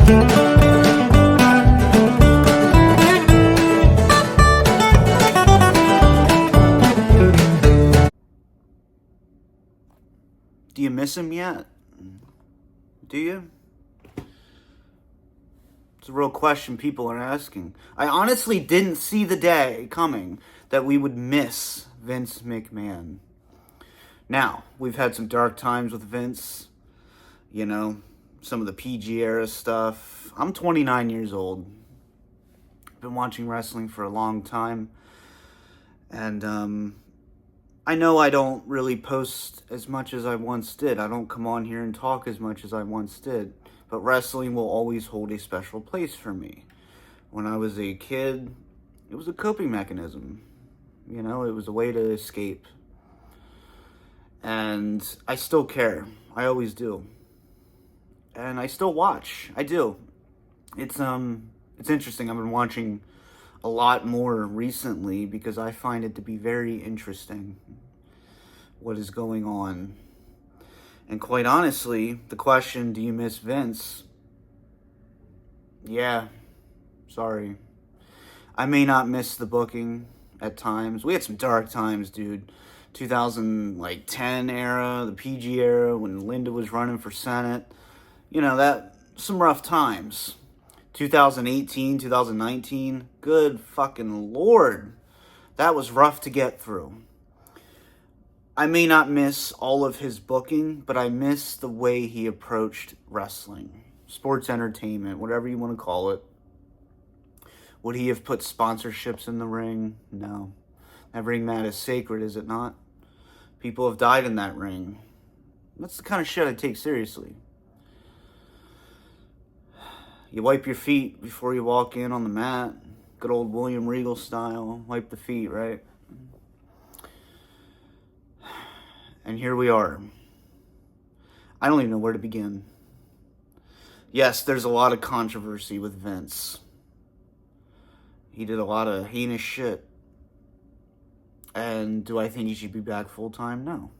Do you miss him yet? Do you? It's a real question people are asking. I honestly didn't see the day coming that we would miss Vince McMahon. Now, we've had some dark times with Vince. You know, some of the PG era stuff. I'm 29 years old. I've been watching wrestling for a long time. And, I know I don't really post as much as I once did. I don't come on here and talk as much as I once did. But wrestling will always hold a special place for me. When I was a kid, it was a coping mechanism. You know, it was a way to escape. And I still care. I always do. And I still watch. I do. It's interesting. I've been watching a lot more recently because I find it to be very interesting what is going on. And quite honestly, the question, do you miss Vince? Yeah, sorry. I may not miss the booking at times. We had some dark times, dude. 2010 era, the PG era, when Linda was running for Senate. You know, that some rough times. 2018, 2019, good fucking Lord. That was rough to get through. I may not miss all of his booking, but I miss the way he approached wrestling. Sports entertainment, whatever you want to call it. Would he have put sponsorships in the ring? No. That ring mat is sacred, is it not? People have died in that ring. That's the kind of shit I take seriously. You wipe your feet before you walk in on the mat. Good old William Regal style. Wipe the feet, right? And here we are. I don't even know where to begin. Yes, there's a lot of controversy with Vince. He did a lot of heinous shit. And do I think he should be back full-time? No.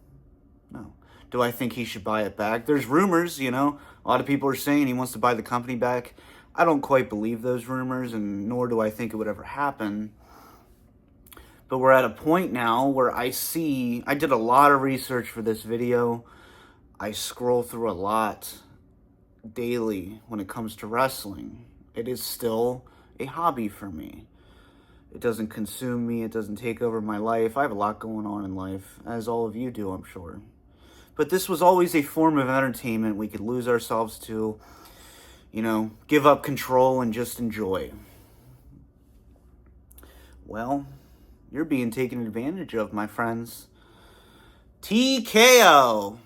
No. Do I think he should buy it back? There's rumors, you know. A lot of people are saying he wants to buy the company back. I don't quite believe those rumors, and nor do I think it would ever happen. But we're at a point now where I did a lot of research for this video. I scroll through a lot daily when it comes to wrestling. It is still a hobby for me. It doesn't consume me. It doesn't take over my life. I have a lot going on in life, as all of you do, I'm sure. But this was always a form of entertainment we could lose ourselves to, you know, give up control and just enjoy. Well, you're being taken advantage of, my friends. TKO.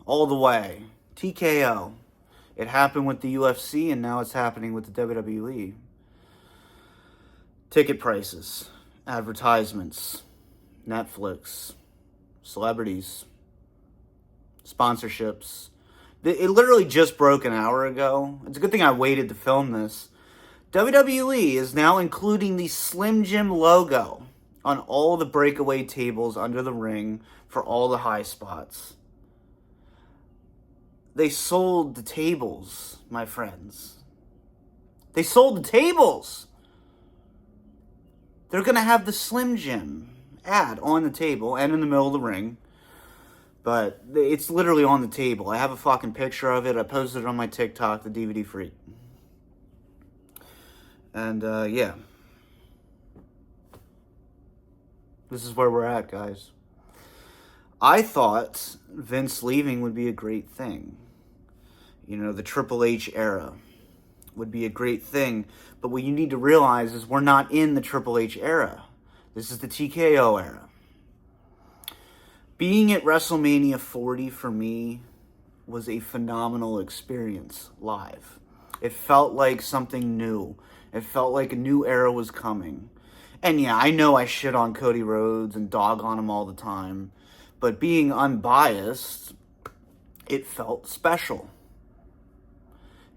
All the way. TKO. It happened with the UFC, and now it's happening with the WWE. Ticket prices, advertisements, Netflix, celebrities, sponsorships. It literally just broke an hour ago. It's a good thing I waited to film this. WWE is now including the Slim Jim logo on all the breakaway tables under the ring for all the high spots. They sold the tables, my friends. They sold the tables. They're going to have the Slim Jim ad on the table and in the middle of the ring. But it's literally on the table. I have a fucking picture of it. I posted it on my TikTok, the DVD Freak. And, yeah. This is where we're at, guys. I thought Vince leaving would be a great thing. You know, the Triple H era would be a great thing. But what you need to realize is we're not in the Triple H era. This is the TKO era. Being at WrestleMania 40 for me was a phenomenal experience live. It felt like something new. It felt like a new era was coming. And yeah, I know I shit on Cody Rhodes and dog on him all the time. But being unbiased, it felt special.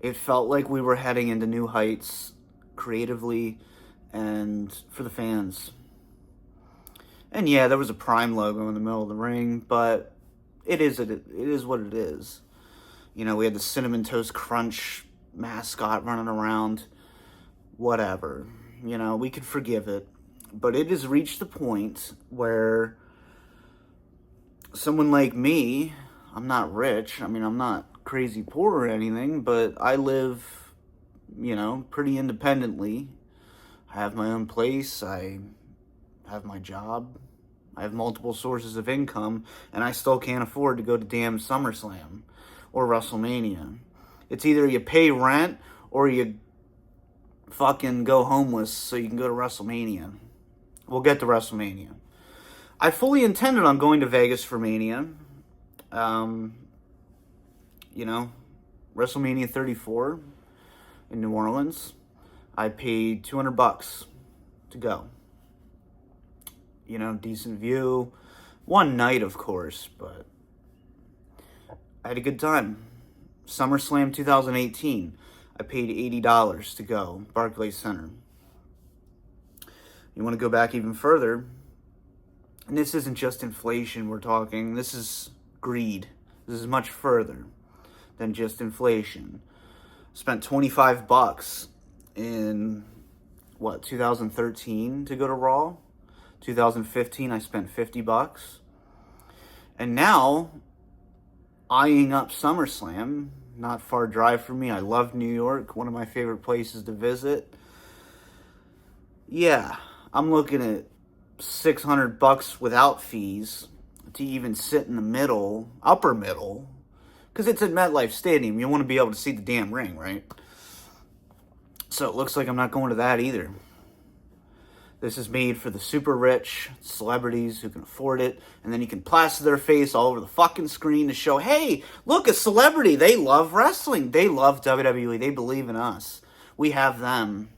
It felt like we were heading into new heights creatively and for the fans. And yeah, there was a Prime logo in the middle of the ring, but it is what it is. You know, we had the Cinnamon Toast Crunch mascot running around. Whatever. You know, we could forgive it. But it has reached the point where someone like me, I'm not rich. I mean, I'm not crazy poor or anything, but I live, you know, pretty independently. I have my own place. I have my job. I have multiple sources of income, and I still can't afford to go to damn SummerSlam or WrestleMania. It's either you pay rent or you fucking go homeless so you can go to WrestleMania. We'll get to WrestleMania. I fully intended on going to Vegas for Mania. You know, WrestleMania 34 in New Orleans. I paid $200 to go. You know, decent view. One night, of course, but I had a good time. SummerSlam 2018. I paid $80 to go. Barclays Center. You want to go back even further, and this isn't just inflation we're talking. This is greed. This is much further than just inflation. Spent $25 in, 2013 to go to Raw. 2015, I spent $50. And now, eyeing up SummerSlam, not far drive from me. I love New York, one of my favorite places to visit. Yeah, I'm looking at $600 without fees to even sit in the middle, upper middle, because it's at MetLife Stadium. You want to be able to see the damn ring, right? So it looks like I'm not going to that either. This is made for the super rich celebrities who can afford it, and then you can plaster their face all over the fucking screen to show, hey, look, a celebrity. They love wrestling. They love WWE. They believe in us. We have them.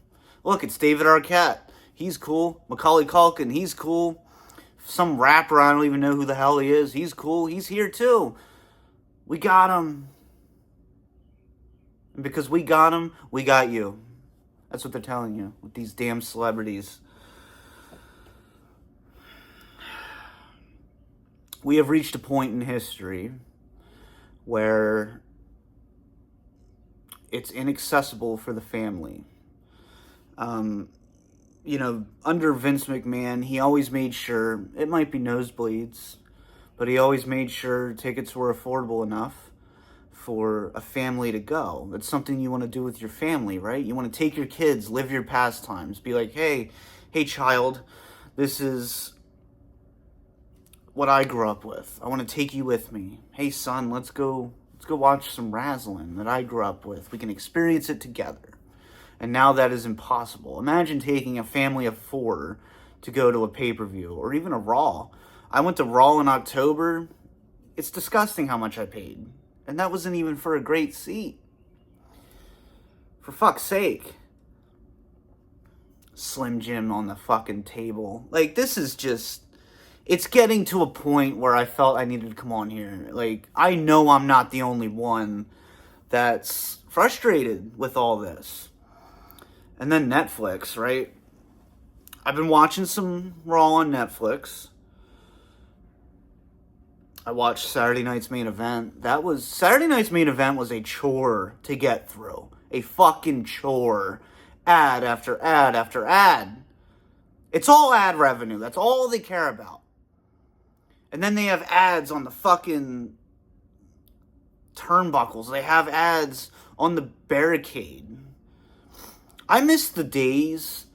Look, it's David Arquette. He's cool. Macaulay Culkin, he's cool. Some rapper, I don't even know who the hell he is. He's cool. He's here too. We got him. And because we got him, we got you. That's what they're telling you with these damn celebrities. We have reached a point in history where it's inaccessible for the family. You know, under Vince McMahon, he always made sure, it might be nosebleeds, but he always made sure tickets were affordable enough for a family to go. That's something you want to do with your family, right? You want to take your kids, live your pastimes, be like, hey child, this is what I grew up with. I want to take you with me. Hey son, let's go watch some wrestling that I grew up with. We can experience it together. And now that is impossible. Imagine taking a family of 4 to go to a pay-per-view or even a Raw. I went to Raw in October. It's disgusting how much I paid. And that wasn't even for a great seat. For fuck's sake. Slim Jim on the fucking table. Like, this is just... It's getting to a point where I felt I needed to come on here. Like, I know I'm not the only one that's frustrated with all this. And then Netflix, right? I've been watching some Raw on Netflix. I watched Saturday Night's Main Event. Saturday Night's Main Event was a chore to get through. A fucking chore. Ad after ad after ad. It's all ad revenue. That's all they care about. And then they have ads on the fucking turnbuckles. They have ads on the barricade. I miss the days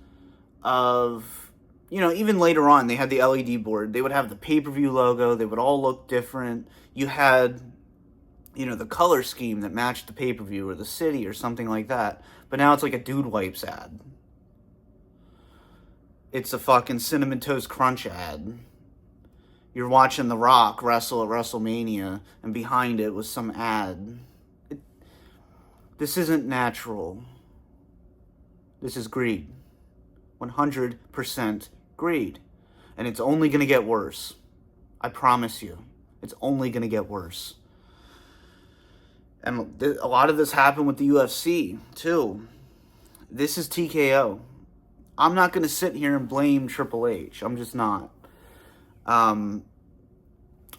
of, you know, even later on, they had the LED board. They would have the pay-per-view logo. They would all look different. You had, you know, the color scheme that matched the pay-per-view or the city or something like that. But now it's like a Dude Wipes ad. It's a fucking Cinnamon Toast Crunch ad. You're watching The Rock wrestle at WrestleMania, and behind it was some ad. This isn't natural. This is greed. 100% greed. And it's only going to get worse. I promise you. It's only going to get worse. And a lot of this happened with the UFC, too. This is TKO. I'm not going to sit here and blame Triple H. I'm just not.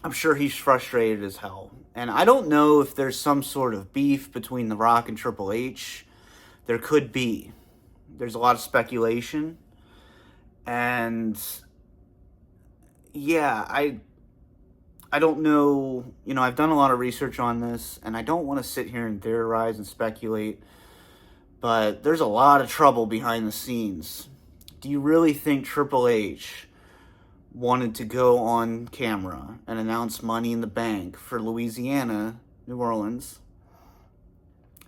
I'm sure he's frustrated as hell. And I don't know if there's some sort of beef between The Rock and Triple H. There could be. There's a lot of speculation. And yeah, I don't know. You know, I've done a lot of research on this, and I don't want to sit here and theorize and speculate, but there's a lot of trouble behind the scenes. Do you really think Triple H wanted to go on camera and announce Money in the Bank for Louisiana, New Orleans,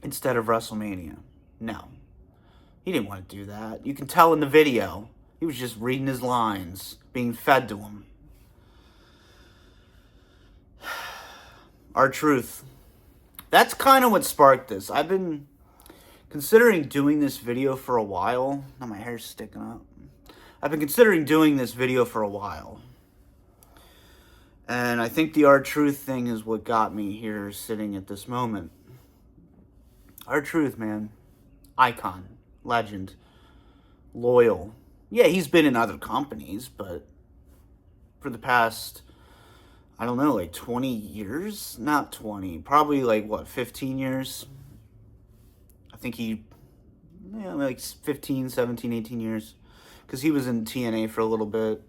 instead of WrestleMania? No. He didn't want to do that. You can tell in the video. He was just reading his lines, being fed to him. R-Truth. That's kind of what sparked this. I've been considering doing this video for a while. Now my hair's sticking up. I've been considering doing this video for a while. And I think the R-Truth thing is what got me here sitting at this moment. R-Truth, man. Icon. Legend. Loyal. Yeah, he's been in other companies, but for the past, I don't know, like 20 years? Not 20. Probably like, 15 years? I think like 15, 17, 18 years. Because he was in TNA for a little bit.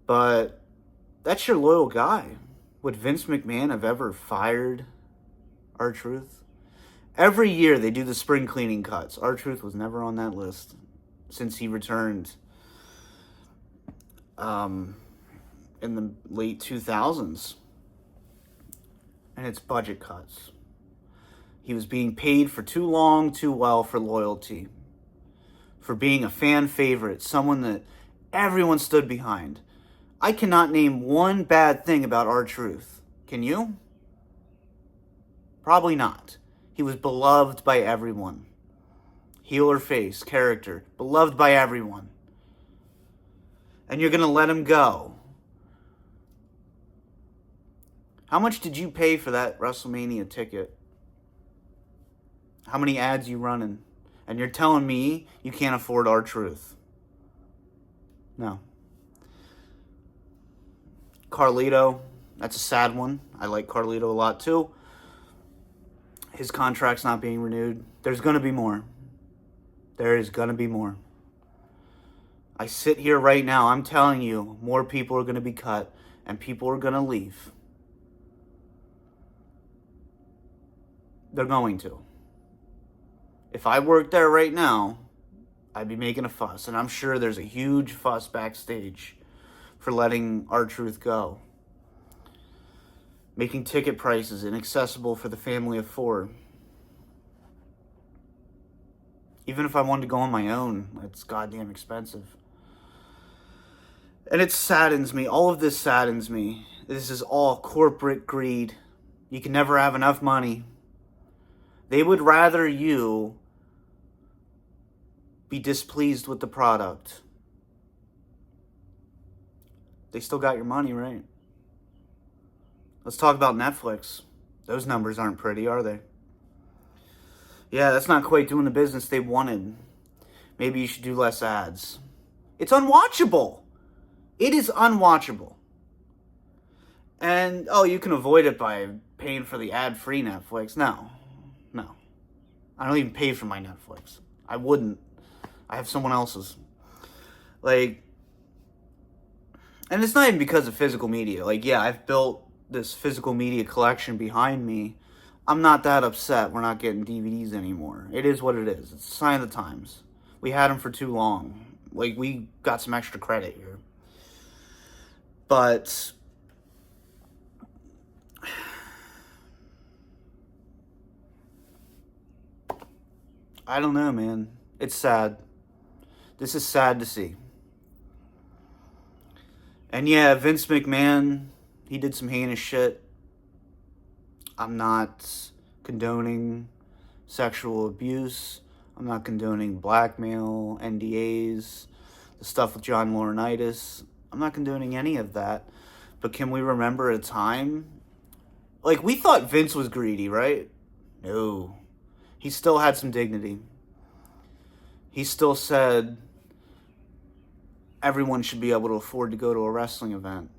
But that's your loyal guy. Would Vince McMahon have ever fired R-Truth? Every year they do the spring cleaning cuts. R-Truth was never on that list since he returned in the late 2000s. And it's budget cuts. He was being paid for too long, too well for loyalty. For being a fan favorite, someone that everyone stood behind. I cannot name one bad thing about R-Truth. Can you? Probably not. He was beloved by everyone. Heel or face, character, beloved by everyone. And you're going to let him go. How much did you pay for that WrestleMania ticket? How many ads you running? And you're telling me you can't afford R-Truth. No. Carlito, that's a sad one. I like Carlito a lot too. His contract's not being renewed. There's going to be more. There is going to be more. I sit here right now, I'm telling you, more people are going to be cut and people are going to leave. They're going to. If I worked there right now, I'd be making a fuss. And I'm sure there's a huge fuss backstage for letting R-Truth go. Making ticket prices inaccessible for the family of 4. Even if I wanted to go on my own, it's goddamn expensive. And it saddens me. All of this saddens me. This is all corporate greed. You can never have enough money. They would rather you be displeased with the product. They still got your money, right? Let's talk about Netflix. Those numbers aren't pretty, are they? Yeah, that's not quite doing the business they wanted. Maybe you should do less ads. It's unwatchable. It is unwatchable. And, you can avoid it by paying for the ad-free Netflix. No. I don't even pay for my Netflix. I wouldn't. I have someone else's. And it's not even because of physical media. I've built this physical media collection behind me. I'm not that upset we're not getting DVDs anymore. It is what it is. It's a sign of the times. We had them for too long. We got some extra credit here. But I don't know, man. It's sad. This is sad to see. And yeah, Vince McMahon, he did some heinous shit. I'm not condoning sexual abuse. I'm not condoning blackmail, NDAs, the stuff with John Laurinaitis. I'm not condoning any of that. But can we remember a time? We thought Vince was greedy, right? No. He still had some dignity. He still said everyone should be able to afford to go to a wrestling event.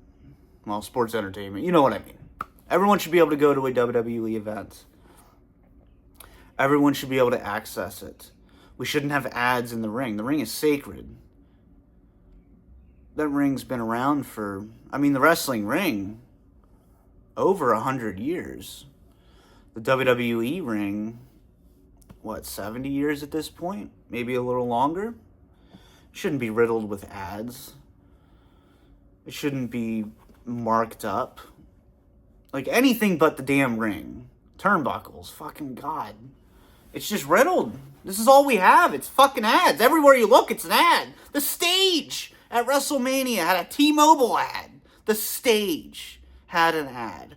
well, sports entertainment. You know what I mean. Everyone should be able to go to a WWE event. Everyone should be able to access it. We shouldn't have ads in the ring. The ring is sacred. That ring's been around for, the wrestling ring, over 100 years. The WWE ring, 70 years at this point? Maybe a little longer? Shouldn't be riddled with ads. It shouldn't be marked up. Like anything but the damn ring. Turnbuckles. Fucking God. It's just riddled. This is all we have. It's fucking ads. Everywhere you look, it's an ad. The stage at WrestleMania had a T-Mobile ad. The stage had an ad.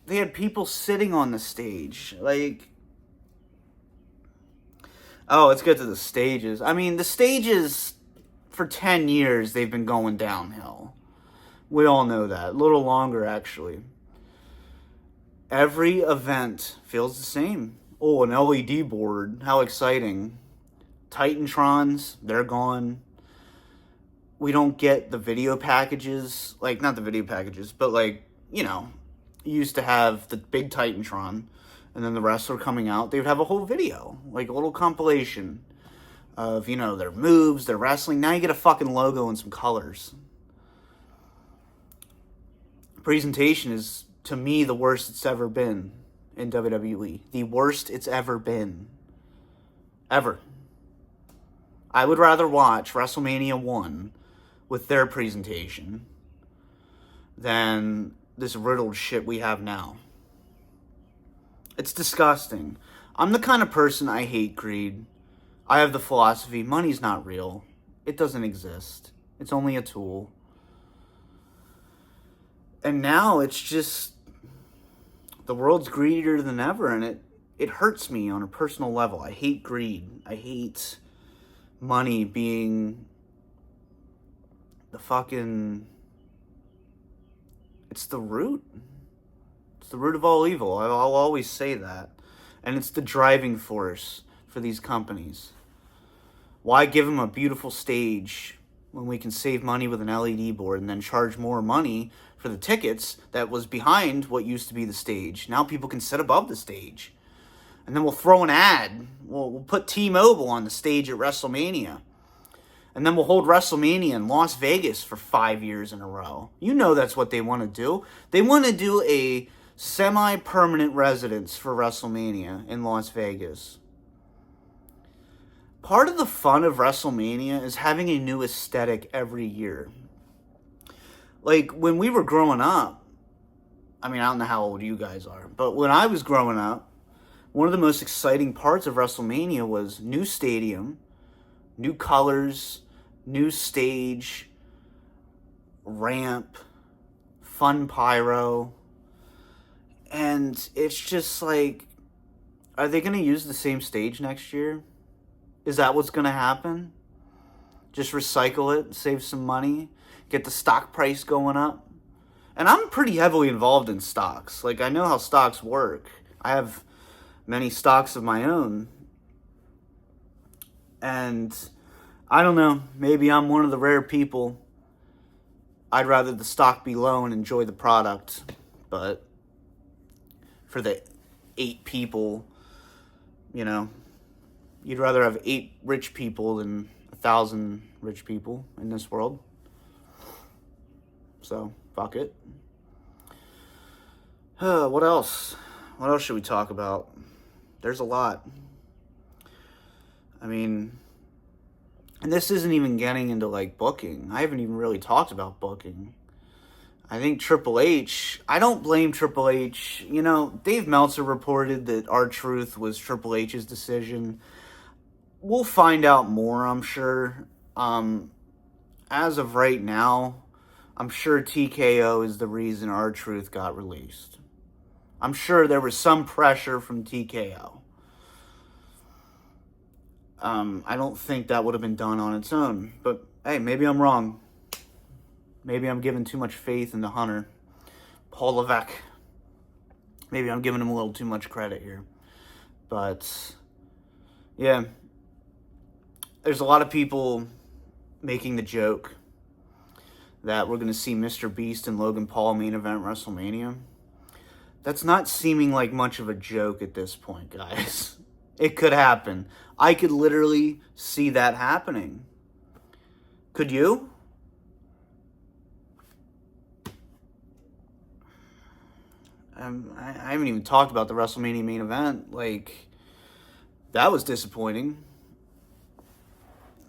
They had people sitting on the stage. Like, oh, let's get to the stages. The stages, for 10 years, they've been going downhill. We all know that. A little longer, actually. Every event feels the same. Oh, an LED board. How exciting. Titantrons, they're gone. We don't get the video packages. Like, not the video packages, but like, you used to have the big Titantron, and then the wrestler coming out, they would have a whole video, like a little compilation of, their moves, their wrestling. Now you get a fucking logo and some colors. Presentation is, to me, the worst it's ever been in WWE. The worst it's ever been. Ever. I would rather watch WrestleMania 1 with their presentation than this riddled shit we have now. It's disgusting. I'm the kind of person, I hate greed. I have the philosophy, money's not real. It doesn't exist. It's only a tool. And now it's just, the world's greedier than ever, and it hurts me on a personal level. I hate greed. I hate money being the fucking, it's the root. It's the root of all evil. I'll always say that. And it's the driving force for these companies. Why give them a beautiful stage when we can save money with an LED board and then charge more money for the tickets that was behind what used to be the stage? Now people can sit above the stage. And then we'll throw an ad. We'll put T-Mobile on the stage at WrestleMania. And then we'll hold WrestleMania in Las Vegas for 5 years in a row. You know that's what they want to do. They want to do a semi-permanent residence for WrestleMania in Las Vegas. Part of the fun of WrestleMania is having a new aesthetic every year. Like, when we were growing up, I don't know how old you guys are, but when I was growing up, one of the most exciting parts of WrestleMania was new stadium, new colors, new stage, ramp, fun pyro. And it's just like, are they going to use the same stage next year? Is that what's going to happen? Just recycle it, save some money, get the stock price going up? And I'm pretty heavily involved in stocks. Like, I know how stocks work. I have many stocks of my own. And I don't know, maybe I'm one of the rare people. I'd rather the stock be low and enjoy the product. But for the 8 people, you'd rather have 8 rich people than 1,000 rich people in this world. So, fuck it. What else? What else should we talk about? There's a lot. And this isn't even getting into, booking. I haven't even really talked about booking. I think Triple H, I don't blame Triple H. Dave Meltzer reported that R-Truth was Triple H's decision. We'll find out more, I'm sure. As of right now, I'm sure TKO is the reason R-Truth got released. I'm sure there was some pressure from TKO. I don't think that would have been done on its own. But, hey, maybe I'm wrong. Maybe I'm giving too much faith into Hunter. Paul Levesque. Maybe I'm giving him a little too much credit here. But, yeah. There's a lot of people making the joke that we're going to see Mr. Beast and Logan Paul main event WrestleMania. That's not seeming like much of a joke at this point, guys. It could happen. I could literally see that happening. Could you? I haven't even talked about the WrestleMania main event. Like, that was disappointing.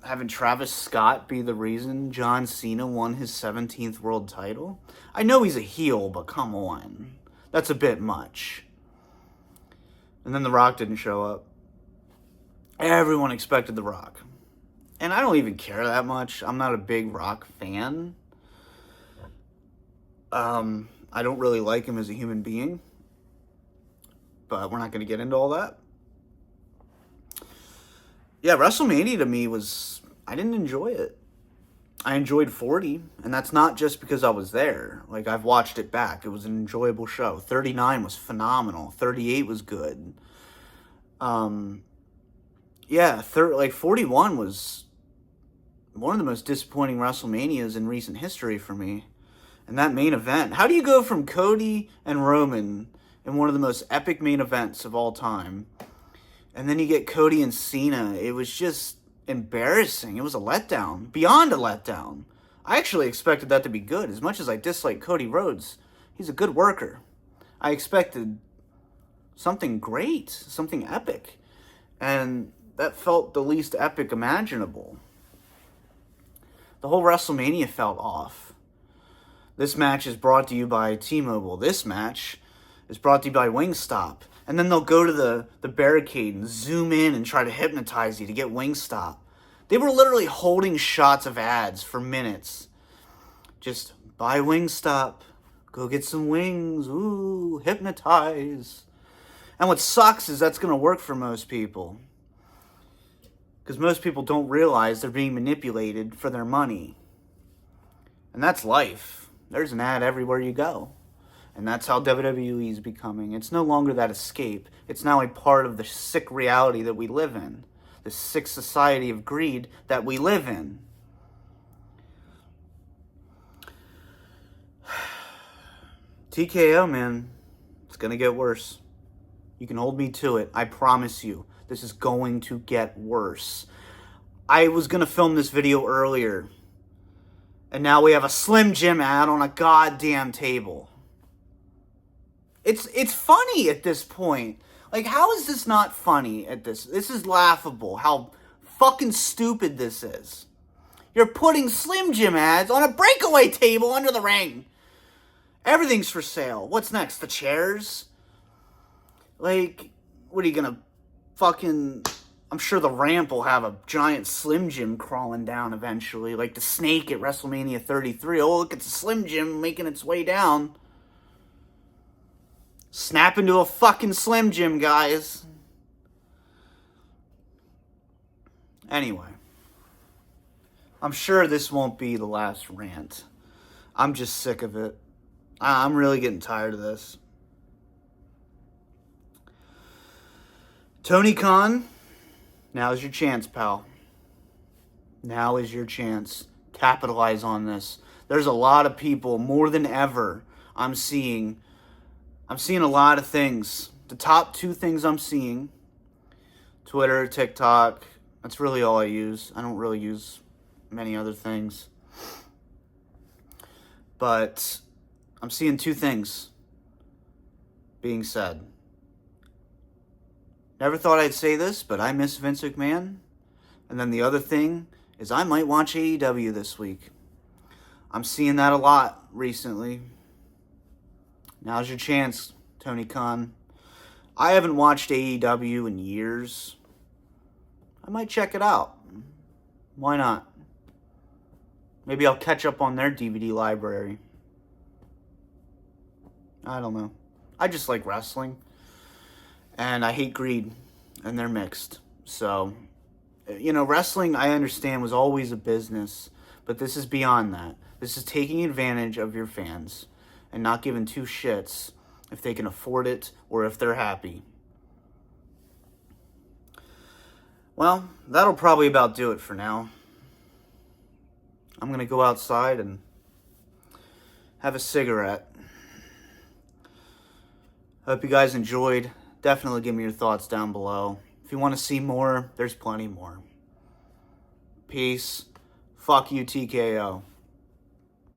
Having Travis Scott be the reason John Cena won his 17th world title. I know he's a heel, but come on. That's a bit much. And then The Rock didn't show up. Everyone expected The Rock. And I don't even care that much. I'm not a big Rock fan. I don't really like him as a human being. But we're not going to get into all that. Yeah, WrestleMania to me I didn't enjoy it. I enjoyed 40, and that's not just because I was there. Like, I've watched it back. It was an enjoyable show. 39 was phenomenal. 38 was good. 41 was one of the most disappointing WrestleManias in recent history for me. And that main event, how do you go from Cody and Roman in one of the most epic main events of all time, and then you get Cody and Cena? It was just embarrassing. It was a letdown. Beyond a letdown. I actually expected that to be good. As much as I dislike Cody Rhodes, he's a good worker. I expected something great, something epic. And that felt the least epic imaginable. The whole WrestleMania felt off. This match is brought to you by T-Mobile. This match is brought to you by Wingstop. And then they'll go to the barricade and zoom in and try to hypnotize you to get Wingstop. They were literally holding shots of ads for minutes. Just buy Wingstop. Go get some wings. Ooh, hypnotize. And what sucks is that's going to work for most people. Because most people don't realize they're being manipulated for their money. And that's life. There's an ad everywhere you go. And that's how WWE is becoming. It's no longer that escape. It's now a part of the sick reality that we live in. The sick society of greed that we live in. TKO, man. It's going to get worse. You can hold me to it. I promise you. This is going to get worse. I was going to film this video earlier. And now we have a Slim Jim ad on a goddamn table. It's funny at this point. Like, how is this not funny at this? This is laughable. How fucking stupid this is. You're putting Slim Jim ads on a breakaway table under the ring. Everything's for sale. What's next? The chairs? Like, what are you gonna fucking... I'm sure the ramp will have a giant Slim Jim crawling down eventually. Like the snake at WrestleMania 33. Oh, look, it's a Slim Jim making its way down. Snap into a fucking Slim Jim, guys. Anyway. I'm sure this won't be the last rant. I'm just sick of it. I'm really getting tired of this. Tony Khan, now's your chance, pal. Now is your chance. Capitalize on this. There's a lot of people, more than ever, I'm seeing a lot of things. The top two things I'm seeing, Twitter, TikTok, that's really all I use. I don't really use many other things. But I'm seeing two things being said. Never thought I'd say this, but I miss Vince McMahon. And then the other thing is I might watch AEW this week. I'm seeing that a lot recently. Now's your chance, Tony Khan. I haven't watched AEW in years. I might check it out. Why not? Maybe I'll catch up on their DVD library. I don't know. I just like wrestling. And I hate greed. And they're mixed. So, wrestling, I understand, was always a business. But this is beyond that. This is taking advantage of your fans. And not giving two shits if they can afford it or if they're happy. Well, that'll probably about do it for now. I'm going to go outside and have a cigarette. Hope you guys enjoyed. Definitely give me your thoughts down below. If you want to see more, there's plenty more. Peace. Fuck you, TKO.